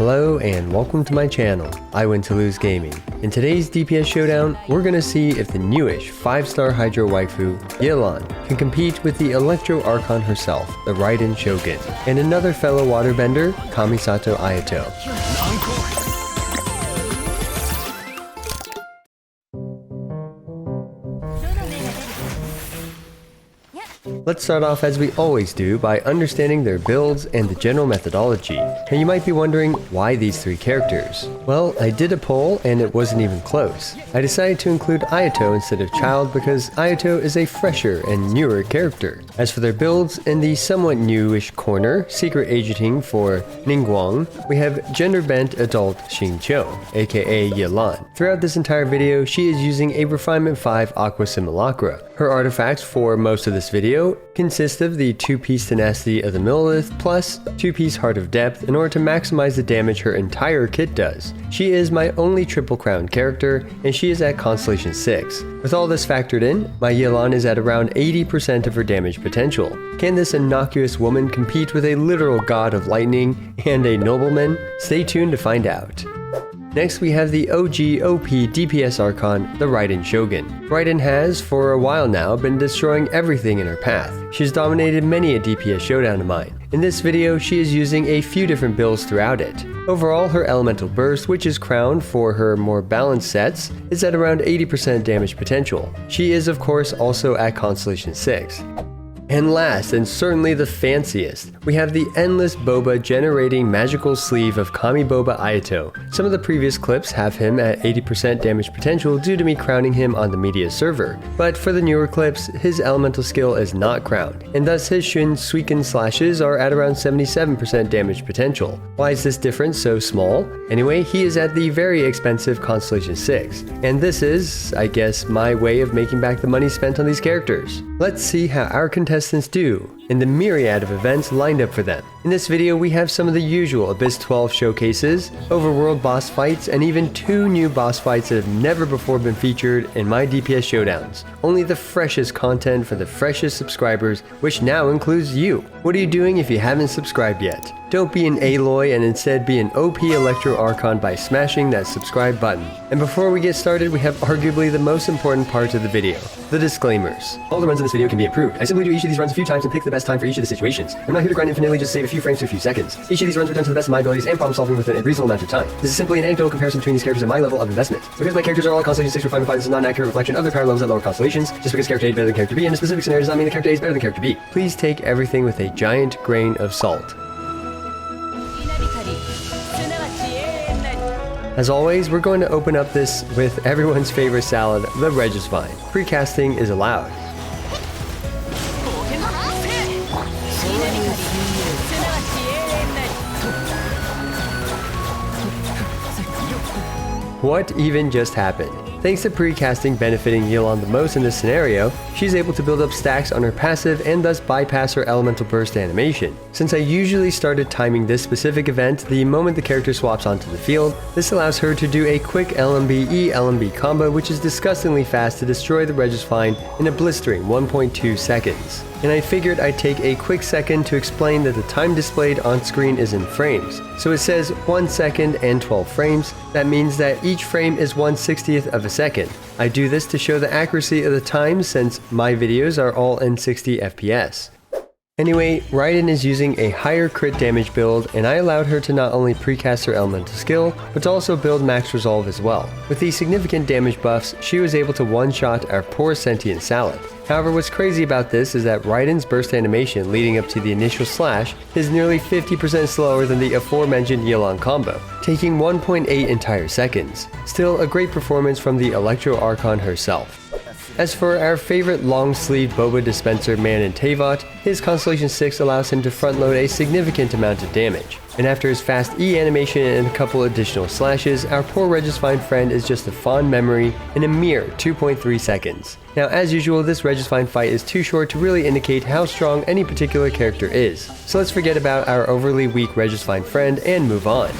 Hello and welcome to my channel, I Win to Lose Gaming. In today's DPS Showdown, we're gonna see if the newish 5-star Hydro waifu, Yelan, can compete with the Electro Archon herself, the Raiden Shogun, and another fellow waterbender, Kamisato Ayato. Let's start off as we always do by understanding their builds and the general methodology. And you might be wondering, why these three characters? Well, I did a poll and it wasn't even close. I decided to include Ayato instead of Child because Ayato is a fresher and newer character. As for their builds, in the somewhat newish corner, secret agenting for Ningguang, we have gender-bent adult Xingqiu, aka Yelan. Throughout this entire video, she is using a Refinement 5 Aqua Simulacra. Her artifacts for most of this video consist of the 2-piece Tenacity of the Millilith plus 2-piece Heart of Depth in order to maximize the damage her entire kit does. She is my only Triple Crown character, and she is at Constellation 6. With all this factored in, my Yelan is at around 80% of her damage potential. Can this innocuous woman compete with a literal god of lightning and a nobleman? Stay tuned to find out. Next we have the OG OP DPS Archon, the Raiden Shogun. Raiden has, for a while now, been destroying everything in her path. She's dominated many a DPS Showdown of mine. In this video, she is using a few different builds throughout it. Overall, her Elemental Burst, which is crowned for her more balanced sets, is at around 80% damage potential. She is of course also at Constellation 6. And last, and certainly the fanciest, we have the endless boba generating magical sleeve of Kamiboba Ayato. Some of the previous clips have him at 80% damage potential due to me crowning him on the media server, but for the newer clips, his elemental skill is not crowned, and thus his Shun Suiken slashes are at around 77% damage potential. Why is this difference so small? Anyway, he is at the very expensive Constellation 6, and this is, I guess, my way of making back the money spent on these characters. Let's see how our contestants do in the myriad of events lined up for them. In this video we have some of the usual Abyss 12 showcases, overworld boss fights, and even 2 new boss fights that have never before been featured in my DPS Showdowns. Only the freshest content for the freshest subscribers, which now includes you. What are you doing if you haven't subscribed yet? Don't be an Aloy and instead be an OP Electro Archon by smashing that subscribe button. And before we get started, we have arguably the most important part of the video, the disclaimers. All the runs in this video can be improved. I simply do each of these runs a few times and pick the best time for each of the situations. I'm not here to grind infinitely, just save a few frames for a few seconds. Each of these runs were done to the best of my abilities and problem solving within a reasonable amount of time. This is simply an anecdotal comparison between these characters and my level of investment. So because my characters are all at Constellation 6 Refinement 5, this is not an accurate reflection of their power levels at lower constellations. Just because character A is better than character B in a specific scenario does not mean that character A is better than character B. Please take everything with a giant grain of salt. As always, we're going to open up this with everyone's favorite salad, the Regisvine. Precasting is allowed. What even just happened? Thanks to precasting benefiting Yelan the most in this scenario, she's able to build up stacks on her passive and thus bypass her Elemental Burst animation. Since I usually started timing this specific event the moment the character swaps onto the field, this allows her to do a quick LMB-E-LMB combo which is disgustingly fast to destroy the Regisvine in a blistering 1.2 seconds. And I figured I'd take a quick second to explain that the time displayed on screen is in frames. So it says 1 second and 12 frames. That means that each frame is 1/60th of a second. I do this to show the accuracy of the time since my videos are all in 60 FPS. Anyway, Raiden is using a higher crit damage build, and I allowed her to not only precast her elemental skill, but to also build max resolve as well. With these significant damage buffs, she was able to one-shot our poor sentient salad. However, what's crazy about this is that Raiden's burst animation leading up to the initial slash is nearly 50% slower than the aforementioned Yelan combo, taking 1.8 entire seconds. Still, a great performance from the Electro Archon herself. As for our favorite long-sleeve boba dispenser man in Teyvat, his Constellation 6 allows him to front-load a significant amount of damage. And after his fast E animation and a couple additional slashes, our poor Regisvine friend is just a fond memory in a mere 2.3 seconds. Now as usual, this Regisvine fight is too short to really indicate how strong any particular character is. So let's forget about our overly weak Regisvine friend and move on.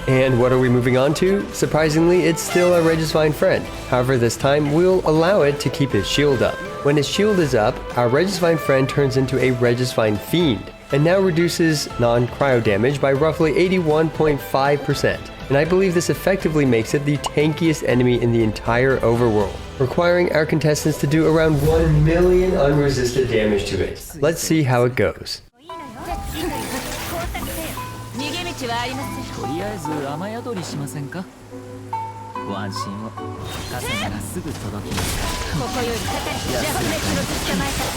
And what are we moving on to? Surprisingly, it's still a Regisvine friend. However, this time we'll allow it to keep his shield up. When his shield is up, our Regisvine friend turns into a Regisvine fiend. and now reduces non-cryo damage by roughly 81.5%. And I believe this effectively makes it the tankiest enemy in the entire overworld, requiring our contestants to do around 1 million unresisted damage to it. Let's see how it goes. とりあえず雨宿りしませんか。ご安心を。傘ならすぐ届きます。ここよりかかり、ジャスメットの捕まえた。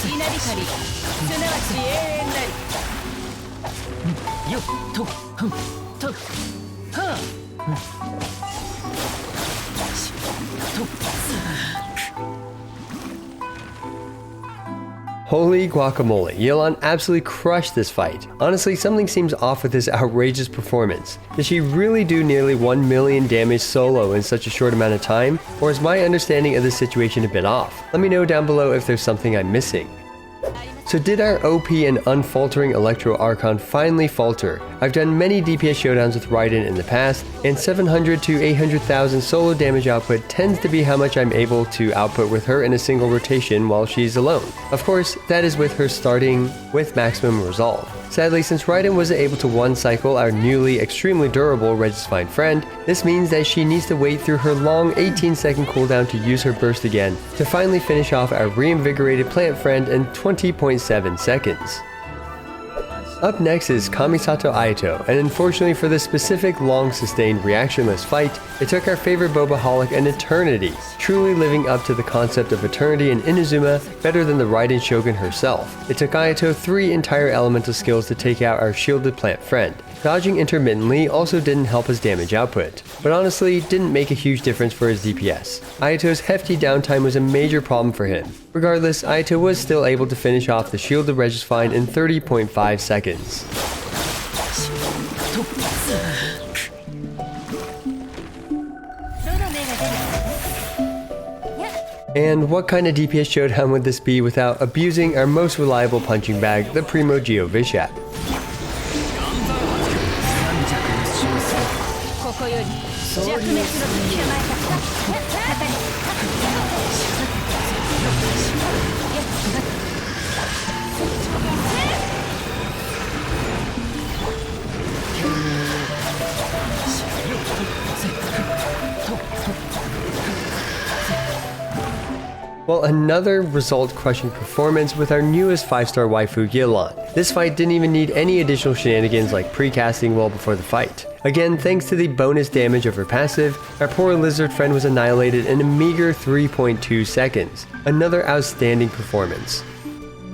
稲光、すなわち永遠なり。よっとふんとはHoly guacamole, Yelan absolutely crushed this fight. Honestly, something seems off with this outrageous performance. Did she really do nearly 1 million damage solo in such a short amount of time? Or is my understanding of this situation a bit off? Let me know down below if there's something I'm missing. So did our OP and unfaltering Electro Archon finally falter? I've done many DPS showdowns with Raiden in the past, and 700 to 800,000 solo damage output tends to be how much I'm able to output with her in a single rotation while she's alone. Of course, that is with her starting with maximum resolve. Sadly, since Raiden wasn't able to one-cycle our newly extremely durable Regisvine friend, this means that she needs to wait through her long 18-second cooldown to use her burst again, to finally finish off our reinvigorated plant friend in 20.7 seconds. Up next is Kamisato Ayato, and unfortunately for this specific long-sustained reactionless fight, it took our favorite Bobaholic an eternity, truly living up to the concept of eternity in Inazuma better than the Raiden Shogun herself. It took Ayato 3 entire elemental skills to take out our shielded plant friend. Dodging intermittently also didn't help his damage output, but honestly didn't make a huge difference for his DPS. Ayato's hefty downtime was a major problem for him. Regardless, Ayato was still able to finish off the shielded Regisvine in 30.5 seconds. And what kind of DPS showdown would this be without abusing our most reliable punching bag, the Primogeovishap? Well, another result-crushing performance with our newest 5-star waifu Yelan. This fight didn't even need any additional shenanigans like pre-casting well before the fight. Again, thanks to the bonus damage of her passive, our poor lizard friend was annihilated in a meager 3.2 seconds. Another outstanding performance.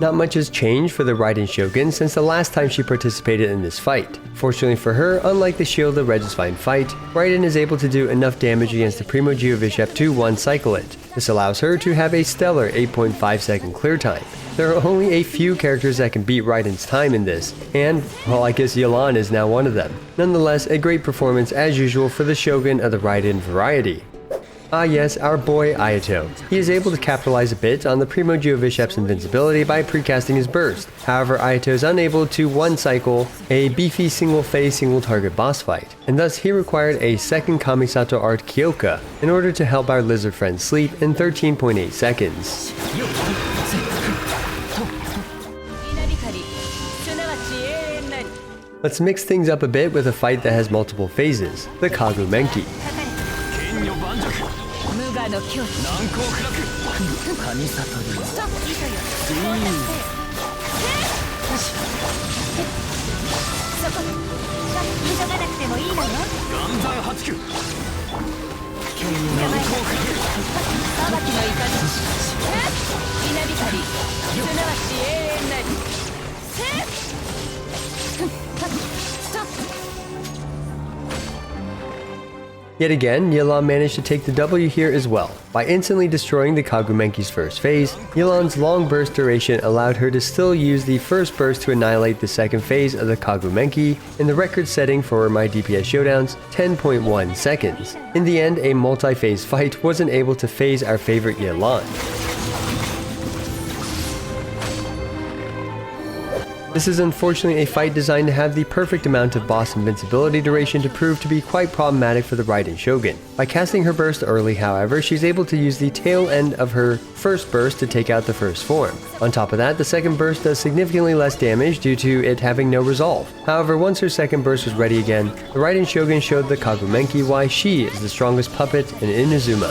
Not much has changed for the Raiden Shogun since the last time she participated in this fight. Fortunately for her, unlike the shielded Regisvine fight, Raiden is able to do enough damage against the Primogeovishap to one-cycle it. This allows her to have a stellar 8.5 second clear time. There are only a few characters that can beat Raiden's time in this, and, well, I guess Yelan is now one of them. Nonetheless, a great performance as usual for the Shogun of the Raiden variety. Ah yes, our boy Ayato. He is able to capitalize a bit on the Primogeovishap's invincibility by precasting his burst. However, Ayato is unable to one-cycle a beefy single-phase single-target boss fight, and thus he required a second Kamisato art Kyoka in order to help our lizard friend sleep in 13.8 seconds. Let's mix things up a bit with a fight that has multiple phases, the Kaguu Menki. Yet again, Yelan managed to take the W here as well. By instantly destroying the Kaguu Menki's first phase, Yelan's long burst duration allowed her to still use the first burst to annihilate the second phase of the Kaguu Menki in the record setting for my DPS showdowns, 10.1 seconds. In the end, a multi-phase fight wasn't able to phase our favorite Yelan. This is unfortunately a fight designed to have the perfect amount of boss invincibility duration to prove to be quite problematic for the Raiden Shogun. By casting her burst early, however, she's able to use the tail end of her first burst to take out the first form. On top of that, the second burst does significantly less damage due to it having no resolve. However, once her second burst was ready again, the Raiden Shogun showed the Kaguu Menki why she is the strongest puppet in Inazuma.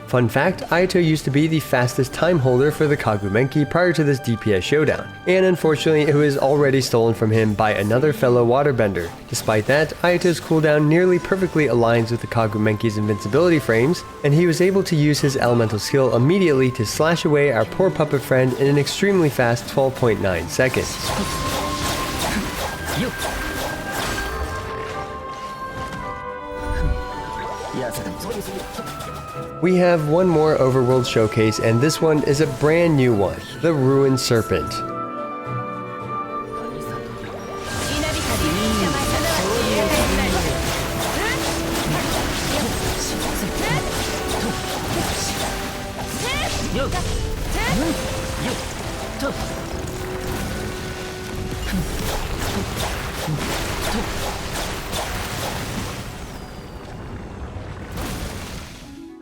Fun fact, Ayato used to be the fastest time holder for the Kaguu Menki prior to this DPS Showdown, and unfortunately it was already stolen from him by another fellow waterbender. Despite that, Ayato's cooldown nearly perfectly aligns with the Kaguu Menki's invincibility frames, and he was able to use his elemental skill immediately to slash away our poor puppet friend in an extremely fast 12.9 seconds. We have one more overworld showcase, and this one is a brand new one, the Ruined Serpent.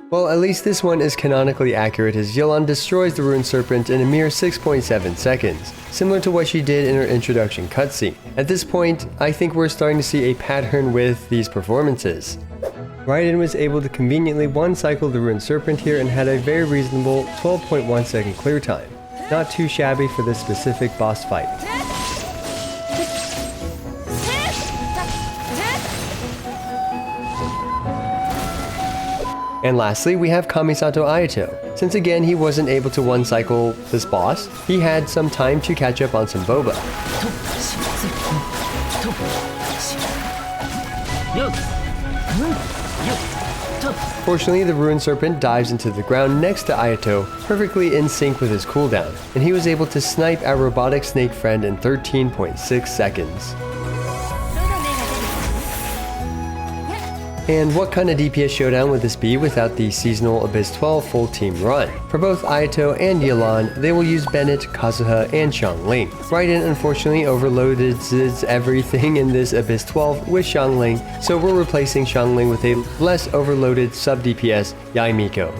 Well, at least this one is canonically accurate, as Yelan destroys the Ruined Serpent in a mere 6.7 seconds, similar to what she did in her introduction cutscene. At this point, I think we're starting to see a pattern with these performances. Raiden was able to conveniently one-cycle the Ruined Serpent here and had a very reasonable 12.1 second clear time. Not too shabby for this specific boss fight. And lastly, we have Kamisato Ayato. Since again he wasn't able to one-cycle this boss, he had some time to catch up on some boba. Fortunately, the Ruined Serpent dives into the ground next to Ayato, perfectly in sync with his cooldown, and he was able to snipe our robotic snake friend in 13.6 seconds. And what kind of DPS showdown would this be without the seasonal Abyss 12 full team run? For both Ayato and Yelan, they will use Bennett, Kazuha, and Xiangling. Raiden unfortunately overloaded everything in this Abyss 12 with Xiangling, so we're replacing Xiangling with a less overloaded sub-DPS Yaimiko.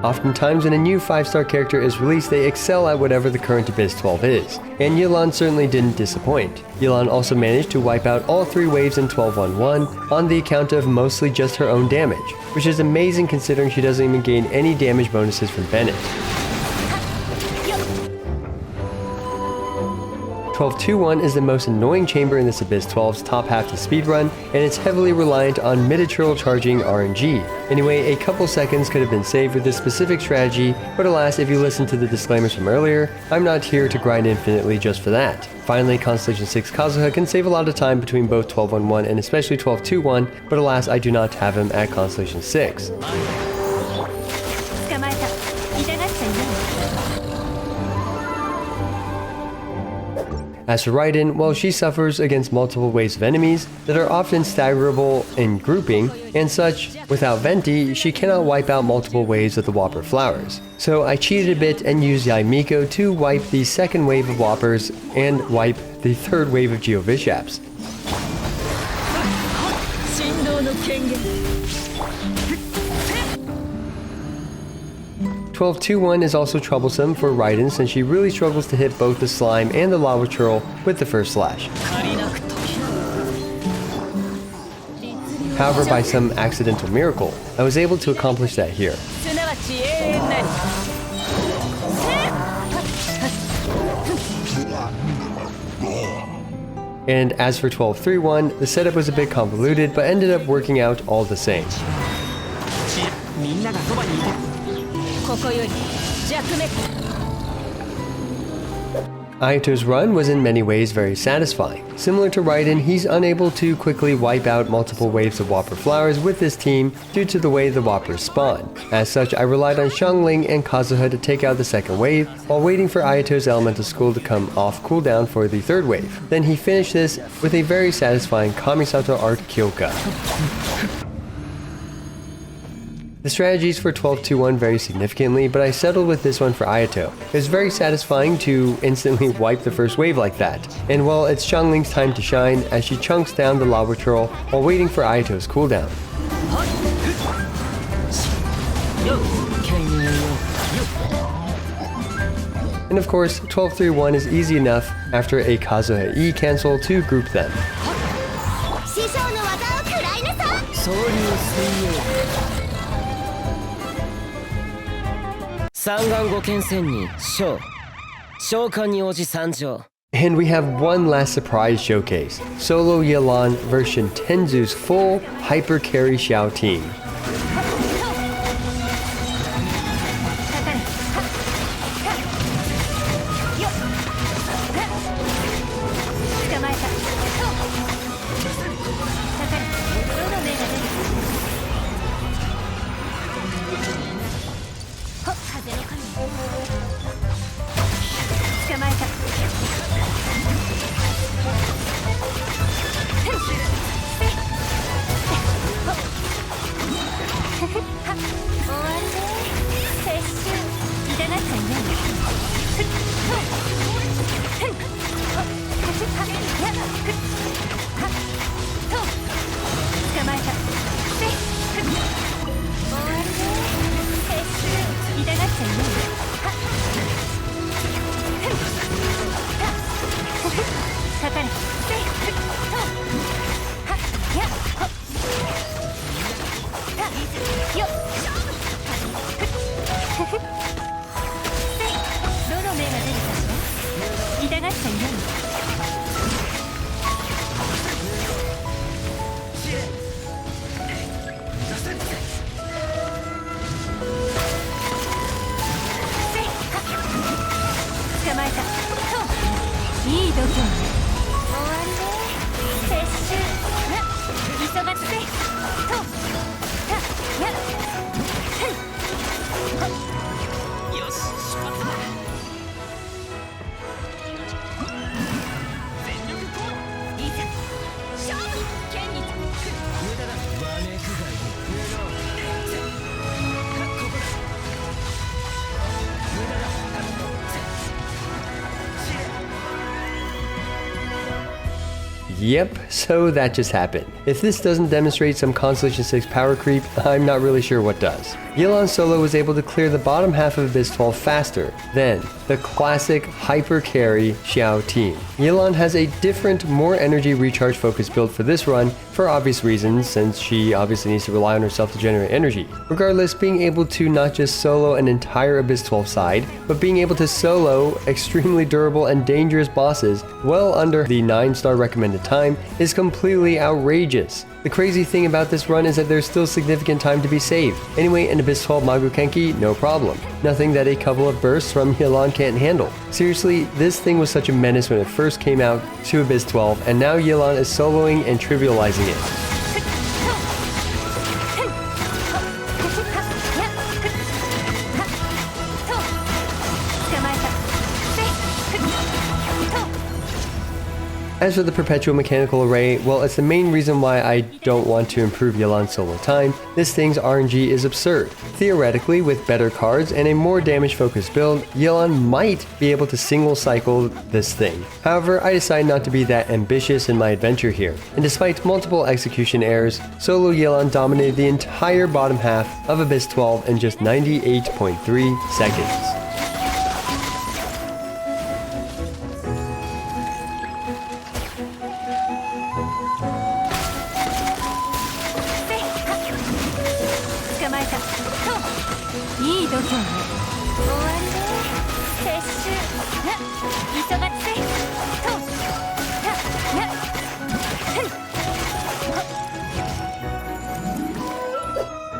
Oftentimes, when a new 5-star character is released, they excel at whatever the current Abyss 12 is, and Yelan certainly didn't disappoint. Yelan also managed to wipe out all 3 waves in 12-1-1 on the account of mostly just her own damage, which is amazing considering she doesn't even gain any damage bonuses from Bennett. 12-2-1 is the most annoying chamber in this Abyss 12's top half to speedrun, and it's heavily reliant on mid-turtle charging RNG. Anyway, a couple seconds could have been saved with this specific strategy, but alas, if you listen to the disclaimers from earlier, I'm not here to grind infinitely just for that. Finally, Constellation 6 Kazuha can save a lot of time between both 12-1-1 and especially 12-2-1, but alas, I do not have him at Constellation 6. As for Raiden, well, she suffers against multiple waves of enemies that are often staggerable in grouping, and such. Without Venti, she cannot wipe out multiple waves of the Whopper flowers. So I cheated a bit and used Yaimiko to wipe the second wave of Whoppers and wipe the third wave of Geovishaps. 12-2-1 is also troublesome for Raiden since she really struggles to hit both the slime and the lava churl with the first slash. However, by some accidental miracle, I was able to accomplish that here. すなわち永遠なり And as for 12-3-1, the setup was a bit convoluted, but ended up working out all the same. ここより弱滅 Ayato's run was in many ways very satisfying. Similar to Raiden, he's unable to quickly wipe out multiple waves of Whopper flowers with this team due to the way the Whoppers spawn. As such, I relied on Xiangling and Kazuha to take out the second wave, while waiting for Ayato's elemental school to come off cooldown for the third wave. Then he finished this with a very satisfying Kamisato Art Kyoka. The strategies for 12-2-1 vary significantly, but I settled with this one for Ayato. It was very satisfying to instantly wipe the first wave like that. And well, it's Xiangling's time to shine as she chunks down the lava turtle while waiting for Ayato's cooldown. And of course, 12-3-1 is easy enough after a Kazuha E cancel to group them. 師匠の技を食らいなさい総流水泳三眼五剣戦に召喚に応じ参上 And we have one last surprise showcase. Solo Yelan version Tenzu's full hyper carry Xiao team. Yep, so that just happened. If this doesn't demonstrate some Constellation 6 power creep, I'm not really sure what does. Yelan solo was able to clear the bottom half of Abyss 12 faster than the classic hyper carry Xiao team. Yelan has a different, more energy recharge focused build for this run for obvious reasons, since she obviously needs to rely on herself to generate energy. Regardless, being able to not just solo an entire Abyss 12 side, but being able to solo extremely durable and dangerous bosses well under the 9-star recommended time is completely outrageous. The crazy thing about this run is that there's still significant time to be saved. Anyway, in Abyss 12 Magu Kenki, no problem. Nothing that a couple of bursts from Yelan can't handle. Seriously, this thing was such a menace when it first came out to Abyss 12, and now Yelan is soloing and trivializing it. As for the perpetual mechanical array, well, it's the main reason why I don't want to improve Yelan's solo time. This thing's RNG is absurd. Theoretically, with better cards and a more damage focused build, Yelan might be able to single cycle this thing. However, I decided not to be that ambitious in my adventure here, and despite multiple execution errors, solo Yelan dominated the entire bottom half of Abyss 12 in just 98.3 seconds.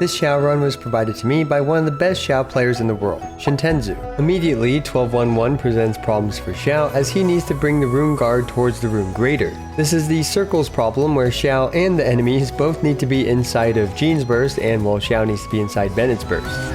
This Xiao run was provided to me by one of the best Xiao players in the world, Shintenzu. Immediately, 1211 presents problems for Xiao as he needs to bring the rune guard towards the rune grater. This is the circles problem where Xiao and the enemies both need to be inside of Jean's burst and while Xiao needs to be inside Bennett's burst.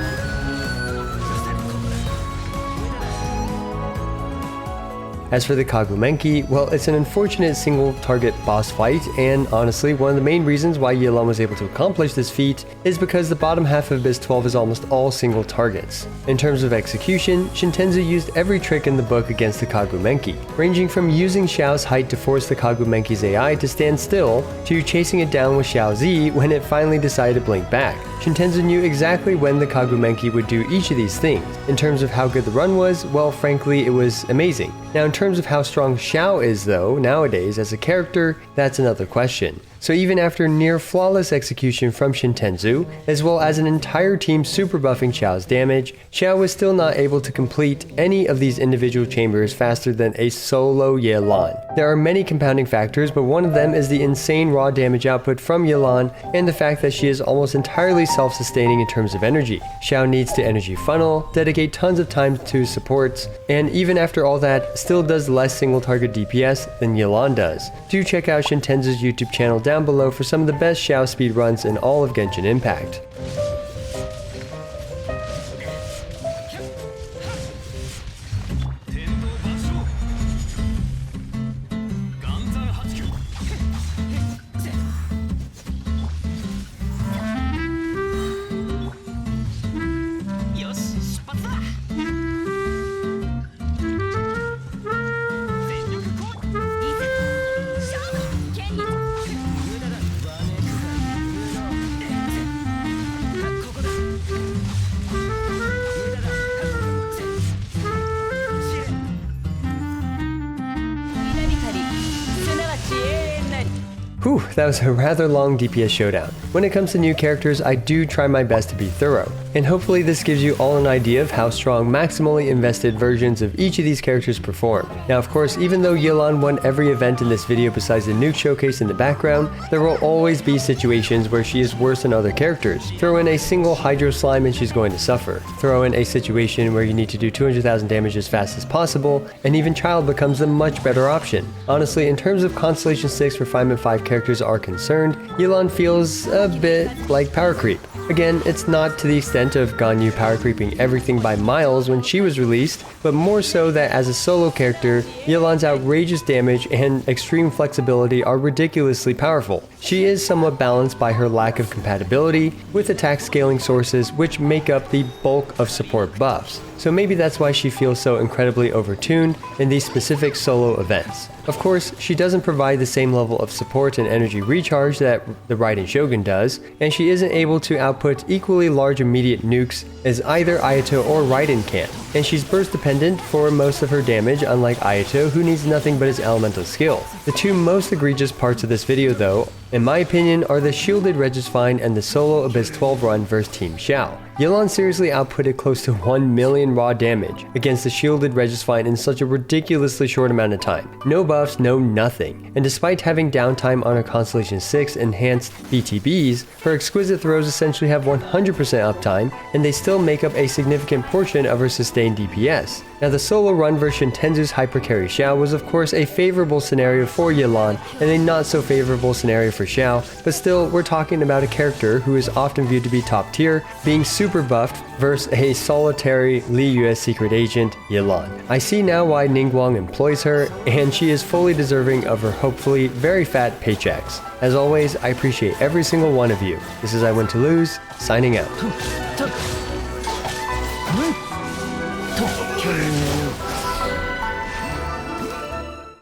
As for the Kaguu Menki, well, it's an unfortunate single target boss fight, and honestly, one of the main reasons why Yelan was able to accomplish this feat is because the bottom half of Abyss 12 is almost all single targets. In terms of execution, Shintenzu used every trick in the book against the Kaguu Menki, ranging from using Xiao's height to force the Kaguu Menki's AI to stand still, to chasing it down with Xiao Z when it finally decided to blink back. Shintenzu knew exactly when the Kaguu Menki would do each of these things. In terms of how good the run was, well, frankly, it was amazing. Now, in terms of how strong Xiao is though, nowadays as a character, that's another question. So even after near flawless execution from Shintenzu, as well as an entire team super buffing Xiao's damage, Xiao was still not able to complete any of these individual chambers faster than a solo Yelan. There are many compounding factors, but one of them is the insane raw damage output from Yelan and the fact that she is almost entirely self-sustaining in terms of energy. Xiao needs to energy funnel, dedicate tons of time to supports, and even after all that, still does less single target DPS than Yelan does. Do check out Shintenzu's YouTube channel down below for some of the best Xiao speedruns in all of Genshin Impact. Whew, that was a rather long DPS Showdown. When it comes to new characters, I do try my best to be thorough, and hopefully this gives you all an idea of how strong maximally invested versions of each of these characters perform. Now of course, even though Yelan won every event in this video besides the nuke showcase in the background, there will always be situations where she is worse than other characters. Throw in a single Hydro Slime and she's going to suffer. Throw in a situation where you need to do 200,000 damage as fast as possible, and even Child becomes a much better option. Honestly, in terms of Constellation 6 Refinement 5 characters are concerned, Yelan feels a bit like power creep. Again, it's not to the extent of Ganyu power creeping everything by miles when she was released, but more so that as a solo character, Yelan's outrageous damage and extreme flexibility are ridiculously powerful. She is somewhat balanced by her lack of compatibility with attack scaling sources which make up the bulk of support buffs. So maybe that's why she feels so incredibly overtuned in these specific solo events. Of course, she doesn't provide the same level of support and energy recharge that the Raiden Shogun does, and she isn't able to output equally large immediate nukes as either Ayato or Raiden can. And she's burst dependent for most of her damage, unlike Ayato, who needs nothing but his elemental skill. The two most egregious parts of this video though, in my opinion, are the shielded Regisvine and the solo Abyss 12 run versus Team Xiao. Yelan seriously outputted close to 1 million raw damage against the shielded Regisvine in such a ridiculously short amount of time. No buffs, no nothing. And despite having downtime on her Constellation 6 enhanced BTBs, her exquisite throws essentially have 100% uptime, and they still make up a significant portion of her sustained DPS. Now the solo run version Tenzu's hypercarry Xiao was of course a favorable scenario for Yelan and a not so favorable scenario for Xiao, but still we're talking about a character who is often viewed to be top tier, being super buffed versus a solitary Li US secret agent, Yelan. I see now why Ningguang employs her, and she is fully deserving of her hopefully very fat paychecks. As always, I appreciate every single one of you. This is I Win to Lose, signing out.